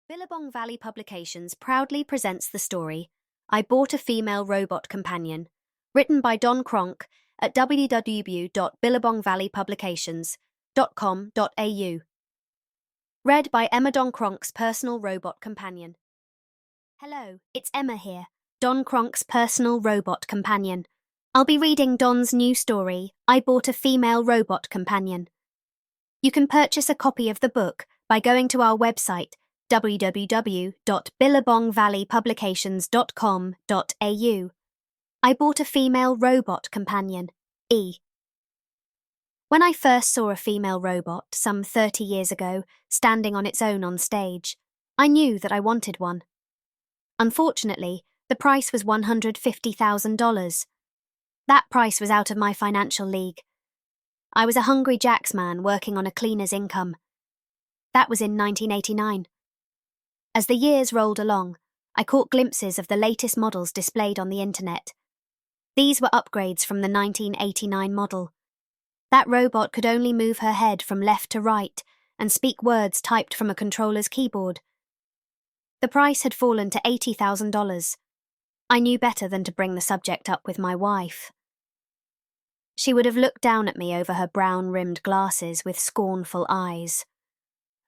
Billabong Valley Publications proudly presents the story I Bought a Female Robot Companion, written by Don Cronk at www.billabongvalleypublications.com.au. Read by Emma Don Cronk's personal robot companion. Hello, it's Emma here, Don Cronk's personal robot companion. I'll be reading Don's new story, I Bought a Female Robot Companion. You can purchase a copy of the book by going to our website, www.billabongvalleypublications.com.au. I bought a female robot companion, E. When I first saw a female robot, some 30 years ago, standing on its own on stage, I knew that I wanted one. Unfortunately, the price was $150,000. That price was out of my financial league. I was a hungry jacks man working on a cleaner's income. That was in 1989. As the years rolled along, I caught glimpses of the latest models displayed on the internet. These were upgrades from the 1989 model. That robot could only move her head from left to right and speak words typed from a controller's keyboard. The price had fallen to $80,000. I knew better than to bring the subject up with my wife. She would have looked down at me over her brown-rimmed glasses with scornful eyes.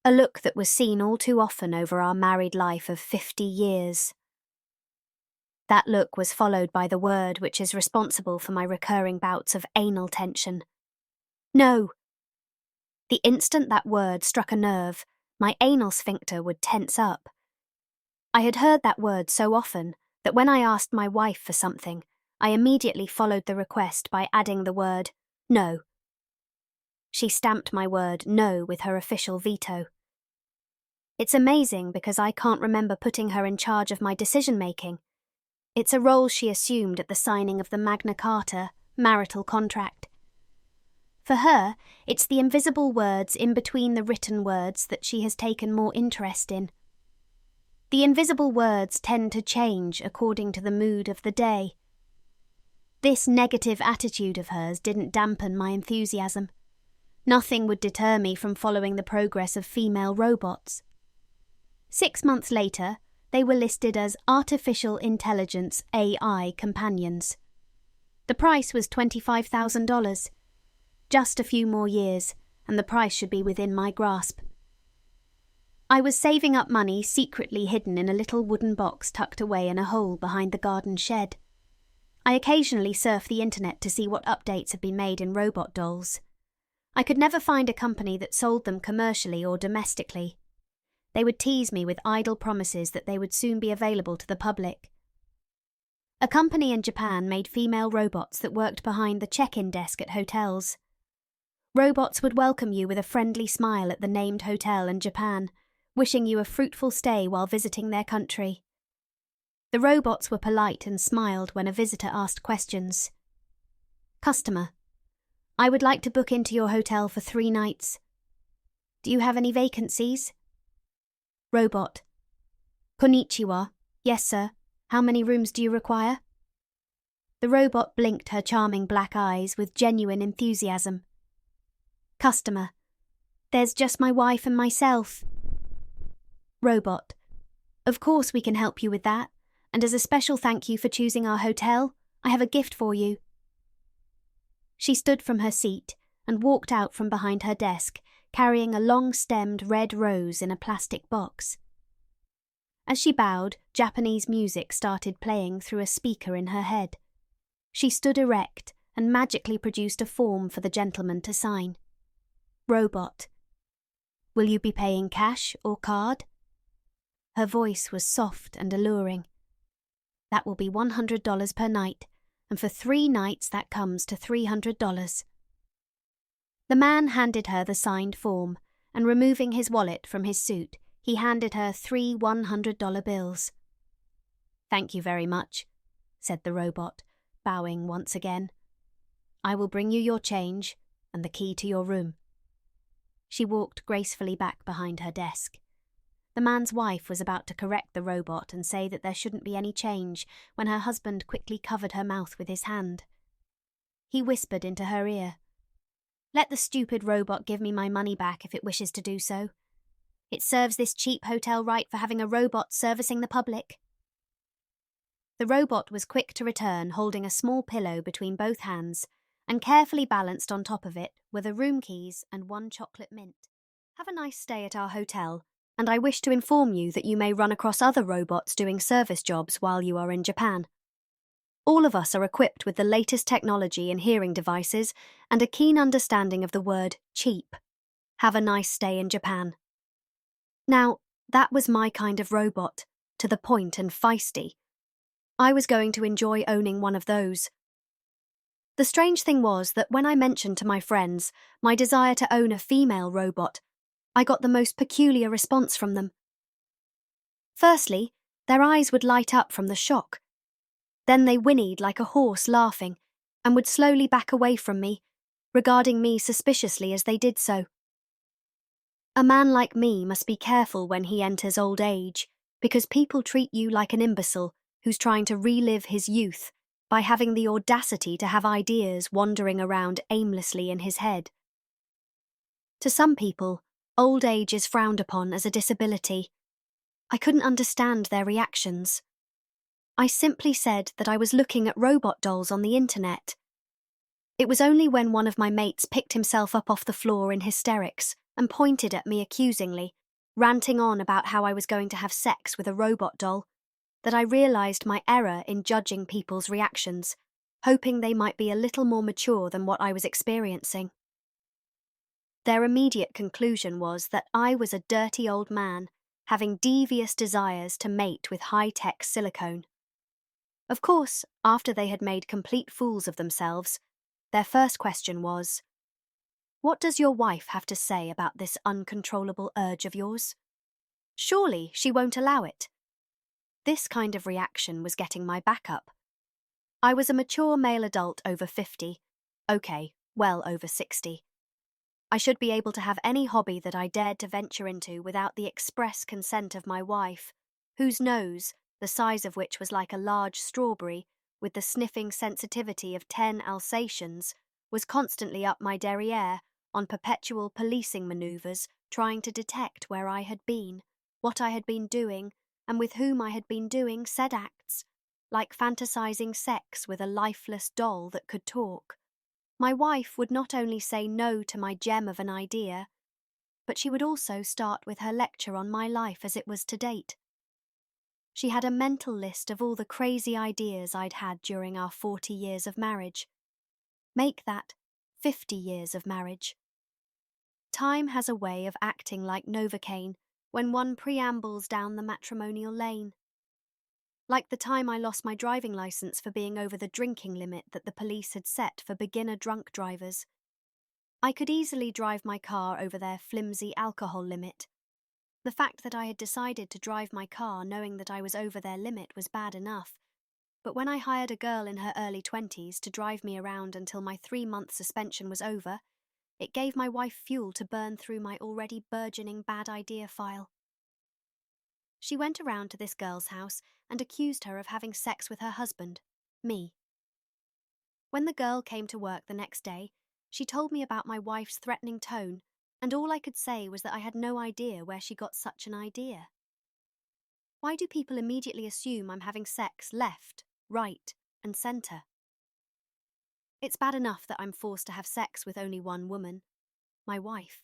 A look that was seen all too often over our married life of 50 years. That look was followed by the word which is responsible for my recurring bouts of anal tension. No! The instant that word struck a nerve, my anal sphincter would tense up. I had heard that word so often that when I asked my wife for something, I immediately followed the request by adding the word no. She stamped my word no with her official veto. It's amazing because I can't remember putting her in charge of my decision-making. It's a role she assumed at the signing of the Magna Carta marital contract. For her, it's the invisible words in between the written words that she has taken more interest in. The invisible words tend to change according to the mood of the day. This negative attitude of hers didn't dampen my enthusiasm. Nothing would deter me from following the progress of female robots. 6 months later, they were listed as Artificial Intelligence AI companions. The price was $25,000. Just a few more years, and the price should be within my grasp. I was saving up money secretly hidden in a little wooden box tucked away in a hole behind the garden shed. I occasionally surf the internet to see what updates have been made in robot dolls. I could never find a company that sold them commercially or domestically. They would tease me with idle promises that they would soon be available to the public. A company in Japan made female robots that worked behind the check-in desk at hotels. Robots would welcome you with a friendly smile at the named hotel in Japan, wishing you a fruitful stay while visiting their country. The robots were polite and smiled when a visitor asked questions. Customer: I would like to book into your hotel for 3 nights. Do you have any vacancies? Robot: Konnichiwa. Yes, sir. How many rooms do you require? The robot blinked her charming black eyes with genuine enthusiasm. Customer: There's just my wife and myself. Robot: Of course we can help you with that, and as a special thank you for choosing our hotel, I have a gift for you. She stood from her seat and walked out from behind her desk, carrying a long-stemmed red rose in a plastic box. As she bowed, Japanese music started playing through a speaker in her head. She stood erect and magically produced a form for the gentleman to sign. Robot: Will you be paying cash or card? Her voice was soft and alluring. That will be $100 per night, and for 3 nights that comes to $300. The man handed her the signed form, and removing his wallet from his suit, he handed her 3 $100 bills. Thank you very much, said the robot, bowing once again. I will bring you your change and the key to your room. She walked gracefully back behind her desk. The man's wife was about to correct the robot and say that there shouldn't be any change when her husband quickly covered her mouth with his hand. He whispered into her ear, Let the stupid robot give me my money back if it wishes to do so. It serves this cheap hotel right for having a robot servicing the public." The robot was quick to return, holding a small pillow between both hands, and carefully balanced on top of it were the room keys and one chocolate mint. "Have a nice stay at our hotel, and I wish to inform you that you may run across other robots doing service jobs while you are in Japan. All of us are equipped with the latest technology in hearing devices and a keen understanding of the word cheap. Have a nice stay in Japan." Now, that was my kind of robot, to the point and feisty. I was going to enjoy owning one of those. The strange thing was that when I mentioned to my friends my desire to own a female robot, I got the most peculiar response from them. Firstly, their eyes would light up from the shock. Then they whinnied like a horse laughing, and would slowly back away from me, regarding me suspiciously as they did so. A man like me must be careful when he enters old age, because people treat you like an imbecile who's trying to relive his youth by having the audacity to have ideas wandering around aimlessly in his head. To some people, old age is frowned upon as a disability. I couldn't understand their reactions. I simply said that I was looking at robot dolls on the internet. It was only when one of my mates picked himself up off the floor in hysterics and pointed at me accusingly, ranting on about how I was going to have sex with a robot doll, that I realised my error in judging people's reactions, hoping they might be a little more mature than what I was experiencing. Their immediate conclusion was that I was a dirty old man, having devious desires to mate with high-tech silicone. Of course, after they had made complete fools of themselves, their first question was, "What does your wife have to say about this uncontrollable urge of yours? Surely she won't allow it." This kind of reaction was getting my back up. I was a mature male adult over 50, well over 60. I should be able to have any hobby that I dared to venture into without the express consent of my wife, whose nose, the size of which was like a large strawberry, with the sniffing sensitivity of 10 Alsatians, was constantly up my derriere on perpetual policing manoeuvres, trying to detect where I had been, what I had been doing, and with whom I had been doing said acts, like fantasizing sex with a lifeless doll that could talk. My wife would not only say no to my gem of an idea, but she would also start with her lecture on my life as it was to date. She had a mental list of all the crazy ideas I'd had during our 40 years of marriage. Make that 50 years of marriage. Time has a way of acting like Novocaine when one preambles down the matrimonial lane. Like the time I lost my driving licence for being over the drinking limit that the police had set for beginner drunk drivers. I could easily drive my car over their flimsy alcohol limit. The fact that I had decided to drive my car knowing that I was over their limit was bad enough, but when I hired a girl in her early 20s to drive me around until my 3-month suspension was over, it gave my wife fuel to burn through my already burgeoning bad idea file. She went around to this girl's house and accused her of having sex with her husband, me. When the girl came to work the next day, she told me about my wife's threatening tone, and all I could say was that I had no idea where she got such an idea. Why do people immediately assume I'm having sex left, right, and centre? It's bad enough that I'm forced to have sex with only one woman, my wife.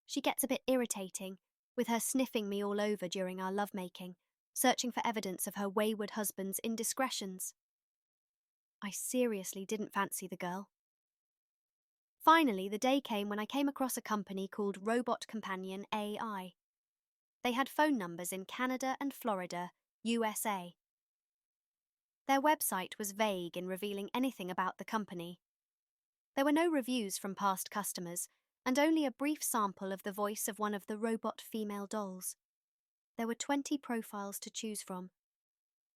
She gets a bit irritating, with her sniffing me all over during our lovemaking, searching for evidence of her wayward husband's indiscretions. I seriously didn't fancy the girl. Finally, the day came when I came across a company called Robot Companion AI. They had phone numbers in Canada and Florida, USA. Their website was vague in revealing anything about the company. There were no reviews from past customers, and only a brief sample of the voice of one of the robot female dolls. There were 20 profiles to choose from.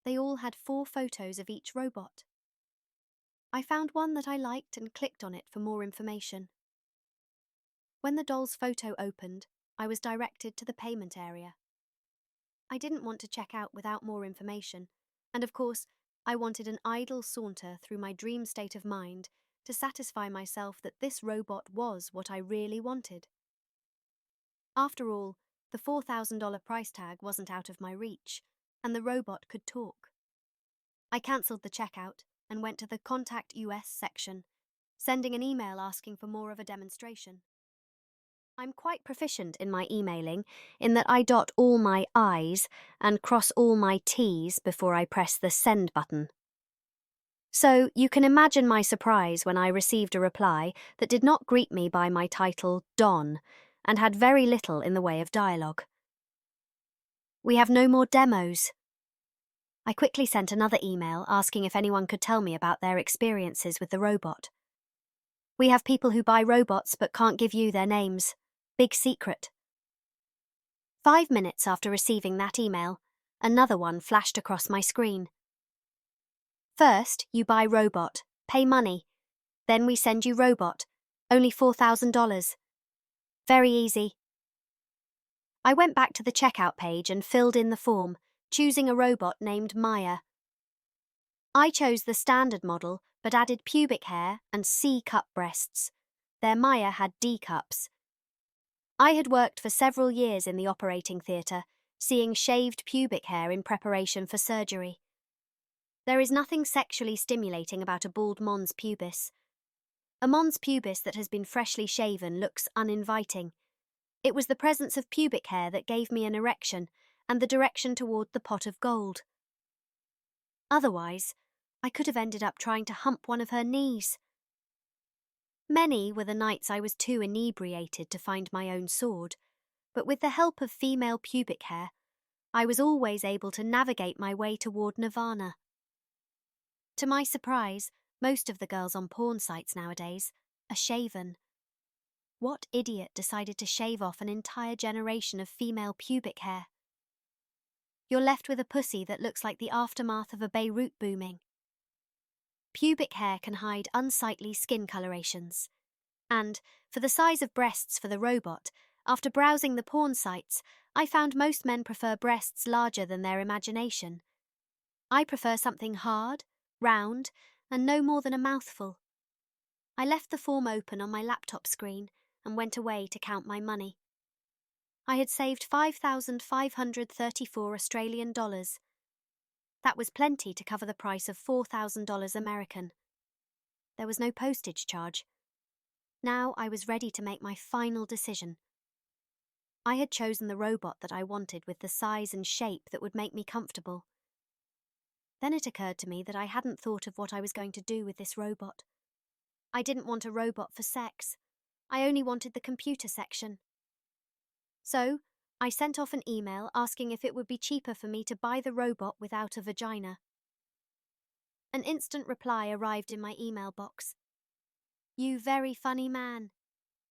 They all had 4 photos of each robot. I found one that I liked and clicked on it for more information. When the doll's photo opened, I was directed to the payment area. I didn't want to check out without more information, and of course, I wanted an idle saunter through my dream state of mind to satisfy myself that this robot was what I really wanted. After all, the $4,000 price tag wasn't out of my reach, and the robot could talk. I cancelled the checkout and went to the Contact US section, sending an email asking for more of a demonstration. I'm quite proficient in my emailing in that I dot all my I's and cross all my T's before I press the send button. So you can imagine my surprise when I received a reply that did not greet me by my title Don and had very little in the way of dialogue. We have no more demos. I quickly sent another email asking if anyone could tell me about their experiences with the robot. We have people who buy robots but can't give you their names. Big secret. 5 minutes after receiving that email, another one flashed across my screen. First, you buy robot, pay money. Then we send you robot, only $4,000. Very easy. I went back to the checkout page and filled in the form, choosing a robot named Maya. I chose the standard model but added pubic hair and C-cup breasts. Their Maya had D-cups. I had worked for several years in the operating theatre, seeing shaved pubic hair in preparation for surgery. There is nothing sexually stimulating about a bald mons pubis. A mons pubis that has been freshly shaven looks uninviting. It was the presence of pubic hair that gave me an erection and the direction toward the pot of gold. Otherwise, I could have ended up trying to hump one of her knees. Many were the nights I was too inebriated to find my own sword, but with the help of female pubic hair, I was always able to navigate my way toward nirvana. To my surprise, most of the girls on porn sites nowadays are shaven. What idiot decided to shave off an entire generation of female pubic hair? You're left with a pussy that looks like the aftermath of a Beirut booming. Pubic hair can hide unsightly skin colorations. And, for the size of breasts for the robot, after browsing the porn sites, I found most men prefer breasts larger than their imagination. I prefer something hard, round, and no more than a mouthful. I left the form open on my laptop screen and went away to count my money. I had saved 5,534 Australian dollars. That was plenty to cover the price of $4,000 American. There was no postage charge. Now I was ready to make my final decision. I had chosen the robot that I wanted with the size and shape that would make me comfortable. Then it occurred to me that I hadn't thought of what I was going to do with this robot. I didn't want a robot for sex. I only wanted the computer section. So, I sent off an email asking if it would be cheaper for me to buy the robot without a vagina. An instant reply arrived in my email box. You very funny man.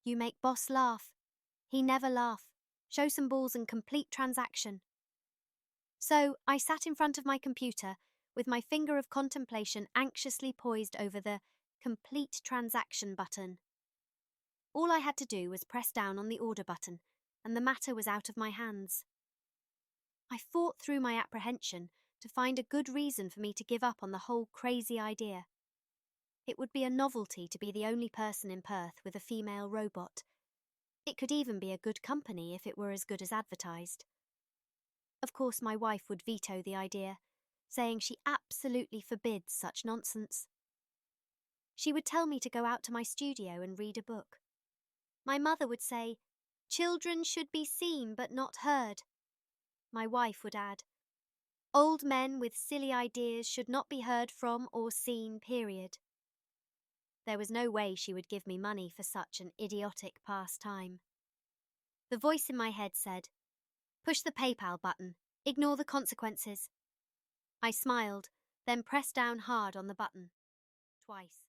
You make boss laugh. He never laugh. Show some balls and complete transaction. So, I sat in front of my computer with my finger of contemplation anxiously poised over the complete transaction button. All I had to do was press down on the order button, and the matter was out of my hands. I fought through my apprehension to find a good reason for me to give up on the whole crazy idea. It would be a novelty to be the only person in Perth with a female robot. It could even be a good company if it were as good as advertised. Of course, my wife would veto the idea, saying she absolutely forbids such nonsense. She would tell me to go out to my studio and read a book. My mother would say, "Children should be seen but not heard." My wife would add, "Old men with silly ideas should not be heard from or seen, period." There was no way she would give me money for such an idiotic pastime. The voice in my head said, "Push the PayPal button. Ignore the consequences." I smiled, then pressed down hard on the button. Twice.